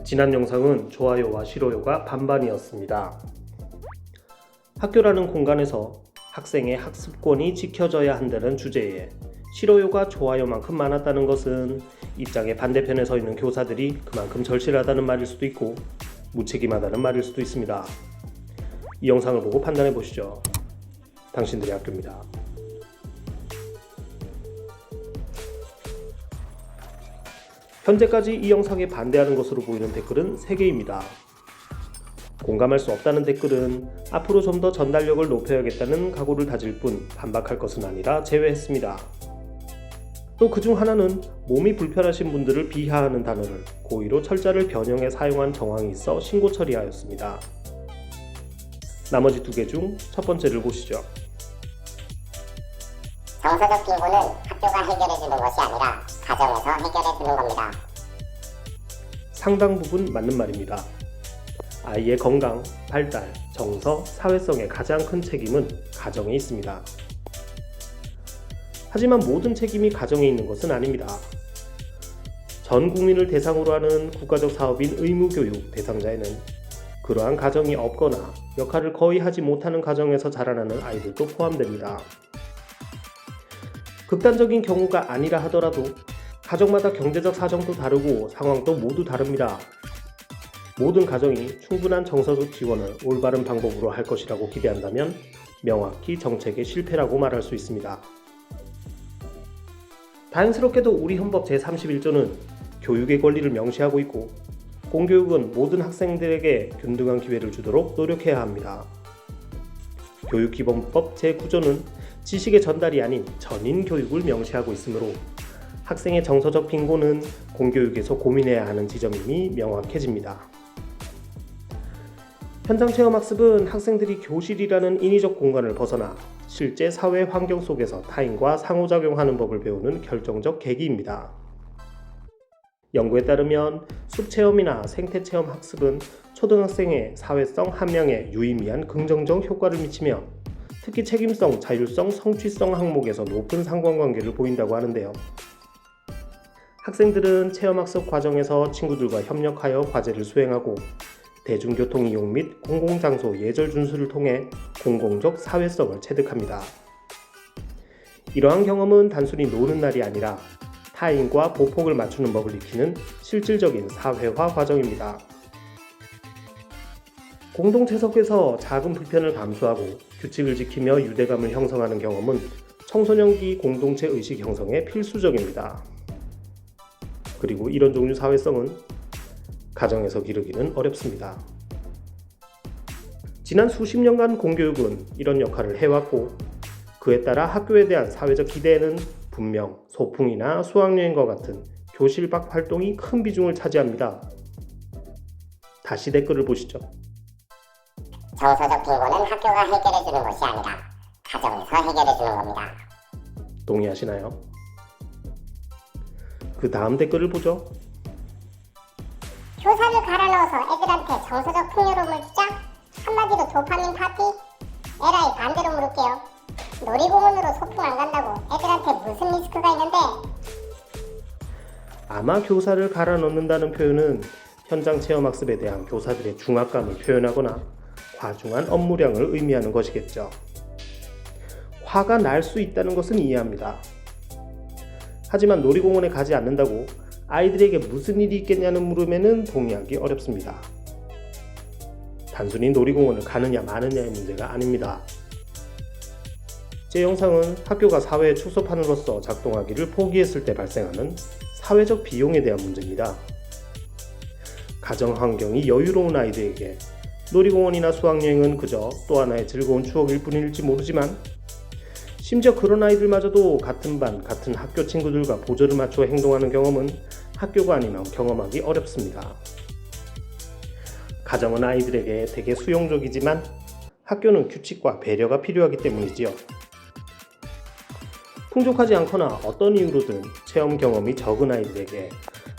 지난 영상은 좋아요와 싫어요가 반반이었습니다. 학교라는 공간에서 학생의 학습권이 지켜져야 한다는 주제에 싫어요가 좋아요만큼 많았다는 것은 입장의 반대편에 서 있는 교사들이 그만큼 절실하다는 말일 수도 있고 무책임하다는 말일 수도 있습니다. 이 영상을 보고 판단해 보시죠. 당신들의 학교입니다. 현재까지 이 영상에 반대하는 것으로 보이는 댓글은 3개입니다. 공감할 수 없다는 댓글은 앞으로 좀 더 전달력을 높여야겠다는 각오를 다질 뿐 반박할 것은 아니라 제외했습니다. 또 그중 하나는 몸이 불편하신 분들을 비하하는 단어를 고의로 철자를 변형해 사용한 정황이 있어 신고 처리하였습니다. 나머지 2개 중 첫 번째를 보시죠. 정서적 빈곤은 학교가 해결해주는 것이 아니라 가정에서 해결해주는 겁니다. 상당 부분 맞는 말입니다. 아이의 건강, 발달, 정서, 사회성의 가장 큰 책임은 가정에 있습니다. 하지만 모든 책임이 가정에 있는 것은 아닙니다. 전 국민을 대상으로 하는 국가적 사업인 의무교육 대상자에는 그러한 가정이 없거나 역할을 거의 하지 못하는 가정에서 자라나는 아이들도 포함됩니다. 극단적인 경우가 아니라 하더라도 가정마다 경제적 사정도 다르고 상황도 모두 다릅니다. 모든 가정이 충분한 정서적 지원을 올바른 방법으로 할 것이라고 기대한다면 명확히 정책의 실패라고 말할 수 있습니다. 다행스럽게도 우리 헌법 제31조는 교육의 권리를 명시하고 있고 공교육은 모든 학생들에게 균등한 기회를 주도록 노력해야 합니다. 교육기본법 제9조는 지식의 전달이 아닌 전인 교육을 명시하고 있으므로 학생의 정서적 빈곤은 공교육에서 고민해야 하는 지점임이 명확해집니다. 현장체험학습은 학생들이 교실이라는 인위적 공간을 벗어나 실제 사회 환경 속에서 타인과 상호작용하는 법을 배우는 결정적 계기입니다. 연구에 따르면 숲체험이나 생태체험 학습은 초등학생의 사회성 함양에 유의미한 긍정적 효과를 미치며 특히 책임성, 자율성, 성취성 항목에서 높은 상관관계를 보인다고 하는데요. 학생들은 체험학습 과정에서 친구들과 협력하여 과제를 수행하고 대중교통 이용 및 공공장소 예절 준수를 통해 공공적 사회성을 체득합니다. 이러한 경험은 단순히 노는 날이 아니라 타인과 보폭을 맞추는 법을 익히는 실질적인 사회화 과정입니다. 공동체 속에서 작은 불편을 감수하고 규칙을 지키며 유대감을 형성하는 경험은 청소년기 공동체 의식 형성에 필수적입니다. 그리고 이런 종류 사회성은 가정에서 기르기는 어렵습니다. 지난 수십 년간 공교육은 이런 역할을 해왔고 그에 따라 학교에 대한 사회적 기대에는 분명 소풍이나 수학여행과 같은 교실 밖 활동이 큰 비중을 차지합니다. 다시 댓글을 보시죠. 정서적 빈곤은 학교가 해결해주는 것이 아니라 가정에서 해결해주는 겁니다. 동의하시나요? 그 다음 댓글을 보죠. 교사를 갈아 넣어서 애들한테 정서적 풍요로움을 주자? 한마디로 도파민 파티? 에라이 반대로 물을게요. 놀이공원으로 소풍 안 간다고 애들한테 무슨 리스크가 있는데? 아마 교사를 갈아 넣는다는 표현은 현장 체험학습에 대한 교사들의 중압감을 표현하거나 과중한 업무량을 의미하는 것이겠죠. 화가 날 수 있다는 것은 이해합니다. 하지만 놀이공원에 가지 않는다고 아이들에게 무슨 일이 있겠냐는 물음에는 동의하기 어렵습니다. 단순히 놀이공원을 가느냐 마느냐의 문제가 아닙니다. 제 영상은 학교가 사회에 축소판으로서 작동하기를 포기했을 때 발생하는 사회적 비용에 대한 문제입니다. 가정 환경이 여유로운 아이들에게 놀이공원이나 수학여행은 그저 또 하나의 즐거운 추억일 뿐일지 모르지만 심지어 그런 아이들마저도 같은 반, 같은 학교 친구들과 보조를 맞추어 행동하는 경험은 학교가 아니면 경험하기 어렵습니다. 가정은 아이들에게 되게 수용적이지만 학교는 규칙과 배려가 필요하기 때문이지요. 풍족하지 않거나 어떤 이유로든 체험 경험이 적은 아이들에게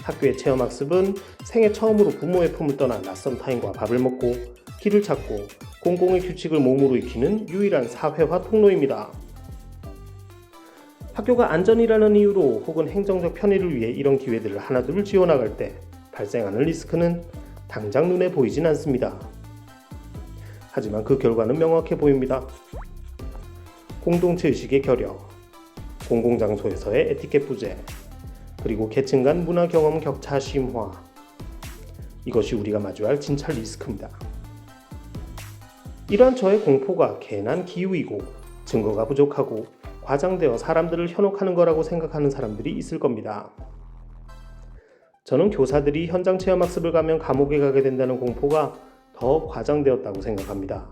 학교의 체험학습은 생애 처음으로 부모의 품을 떠나 낯선 타인과 밥을 먹고 길을 찾고 공공의 규칙을 몸으로 익히는 유일한 사회화 통로입니다. 학교가 안전이라는 이유로 혹은 행정적 편의를 위해 이런 기회들을 하나둘 지원나갈 때 발생하는 리스크는 당장 눈에 보이진 않습니다. 하지만 그 결과는 명확해 보입니다. 공동체 의식의 결여, 공공장소에서의 에티켓 부재, 그리고 계층 간 문화 경험 격차 심화. 이것이 우리가 마주할 진짜 리스크입니다. 이러한 저의 공포가 괜한 기우이고 증거가 부족하고 과장되어 사람들을 현혹하는 거라고 생각하는 사람들이 있을 겁니다. 저는 교사들이 현장 체험학습을 가면 감옥에 가게 된다는 공포가 더 과장되었다고 생각합니다.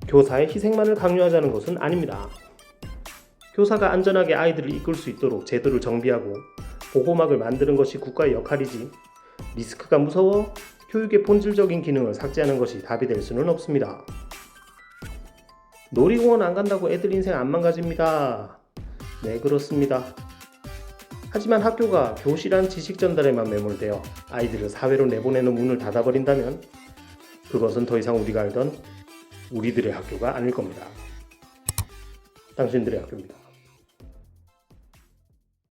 교사의 희생만을 강요하자는 것은 아닙니다. 교사가 안전하게 아이들을 이끌 수 있도록 제도를 정비하고 보호막을 만드는 것이 국가의 역할이지, 리스크가 무서워 교육의 본질적인 기능을 삭제하는 것이 답이 될 수는 없습니다. 놀이공원 안 간다고 애들 인생 안 망가집니다. 네, 그렇습니다. 하지만 학교가 교실안 지식 전달에만 매몰되어 아이들을 사회로 내보내는 문을 닫아버린다면 그것은 더 이상 우리가 알던 우리들의 학교가 아닐 겁니다. 당신들의 학교입니다.